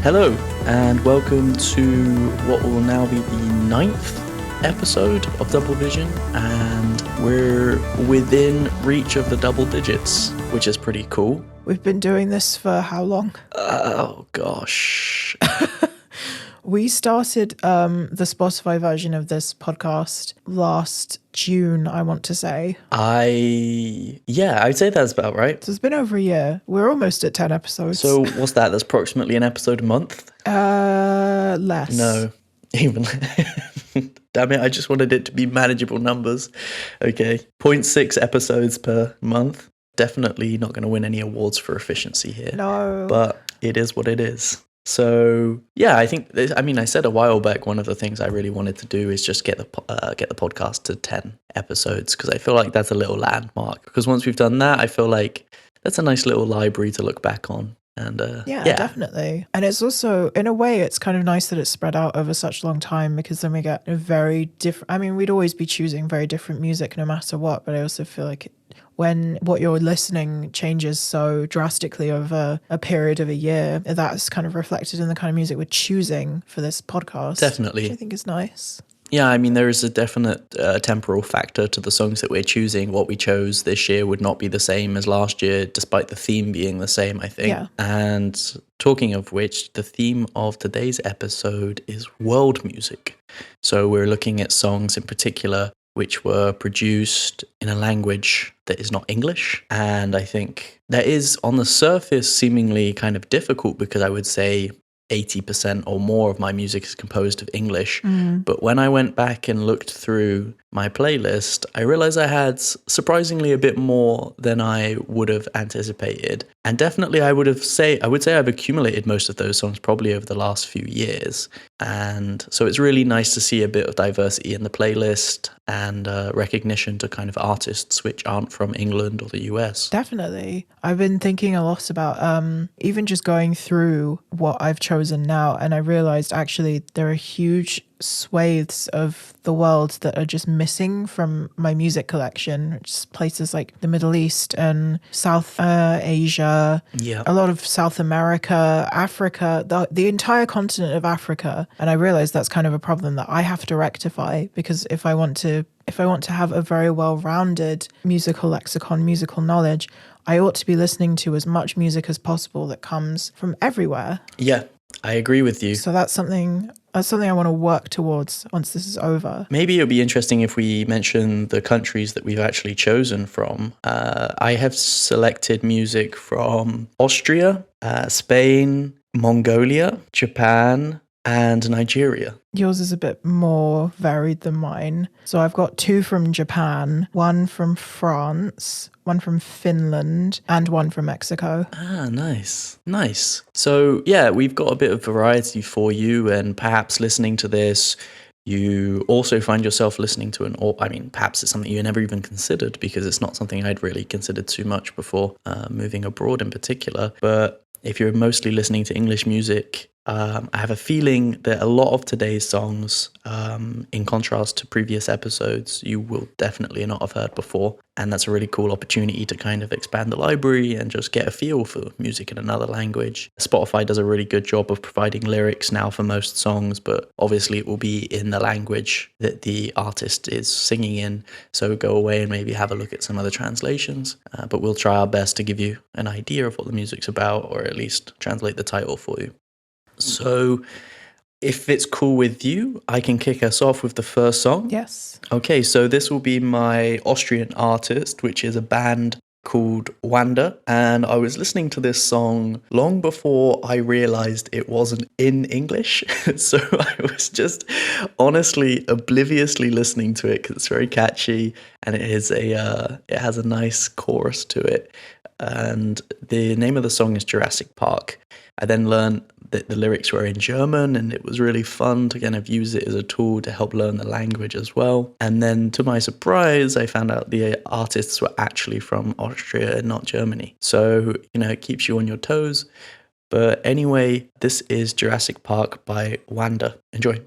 Hello, and welcome to what will now be the 9th episode of Double Vision, and we're within reach of the double digits, which is pretty cool. We've been doing this for how long? Oh, gosh. We started the Spotify version of this podcast last June, I want to say. I'd say that's about right. So it's been over a year. We're almost at 10 episodes. So what's that? That's approximately an episode a month? Less. No, even damn it, I just wanted it to be manageable numbers. Okay, 0.6 episodes per month. Definitely not going to win any awards for efficiency here. No. But it is what it is. So yeah, I said a while back, one of the things I really wanted to do is just get the podcast to 10 episodes, because I feel like that's a little landmark. Because once we've done that, I feel like that's a nice little library to look back on. And yeah, definitely. And it's also, in a way, it's kind of nice that it's spread out over such a long time, because then we get a very different, I mean, we'd always be choosing very different music no matter what, but I also feel like when what you're listening changes so drastically over a period of a year, that's kind of reflected in the kind of music we're choosing for this podcast. Definitely. Which I think is nice. Yeah, I mean, there is a definite temporal factor to the songs that we're choosing. What we chose this year would not be the same as last year, despite the theme being the same, I think. Yeah. And talking of which, the theme of today's episode is world music. So we're looking at songs in particular which were produced in a language that is not English. And I think that is, on the surface, seemingly kind of difficult, because I would say 80% or more of my music is composed of English. But when I went back and looked through my playlist, I realized I had surprisingly a bit more than I would have anticipated. And definitely I would say I've accumulated most of those songs probably over the last few years. And so it's really nice to see a bit of diversity in the playlist and recognition to kind of artists which aren't from England or the US. Definitely. I've been thinking a lot about even just going through what I've chosen now, and I realized actually there are huge swathes of the world that are just missing from my music collection, which is places like the Middle East and South Asia, a lot of South America, Africa, the entire continent of Africa. And I realized that's kind of a problem that I have to rectify, because if I want to have a very well-rounded musical lexicon, musical knowledge, I ought to be listening to as much music as possible that comes from everywhere. Yeah, I agree with you. So that's something I want to work towards once this is over. Maybe it'll be interesting if we mention the countries that we've actually chosen from. I have selected music from Austria, Spain, Mongolia, Japan, and Nigeria. Yours is a bit more varied than mine. So I've got 2 from Japan, 1 from France, 1 from Finland, and 1 from Mexico. Ah, nice. So yeah, we've got a bit of variety for you, and perhaps listening to this, you also find yourself listening to perhaps it's something you never even considered, because it's not something I'd really considered too much before moving abroad in particular. But if you're mostly listening to English music, I have a feeling that a lot of today's songs, in contrast to previous episodes, you will definitely not have heard before. And that's a really cool opportunity to kind of expand the library and just get a feel for music in another language. Spotify does a really good job of providing lyrics now for most songs, but obviously it will be in the language that the artist is singing in. So go away and maybe have a look at some other translations. But we'll try our best to give you an idea of what the music's about, or at least translate the title for you. So if it's cool with you, I can kick us off with the first song. Yes. Okay, so this will be my Austrian artist, which is a band called Wanda. And I was listening to this song long before I realized it wasn't in English. So I was just honestly obliviously listening to it because it's very catchy, and it has a nice chorus to it. And the name of the song is Jurassic Park. I then learned that the lyrics were in German, and it was really fun to kind of use it as a tool to help learn the language as well. And then to my surprise, I found out the artists were actually from Austria and not Germany. So, it keeps you on your toes. But anyway, this is Jurassic Park by Wanda. Enjoy.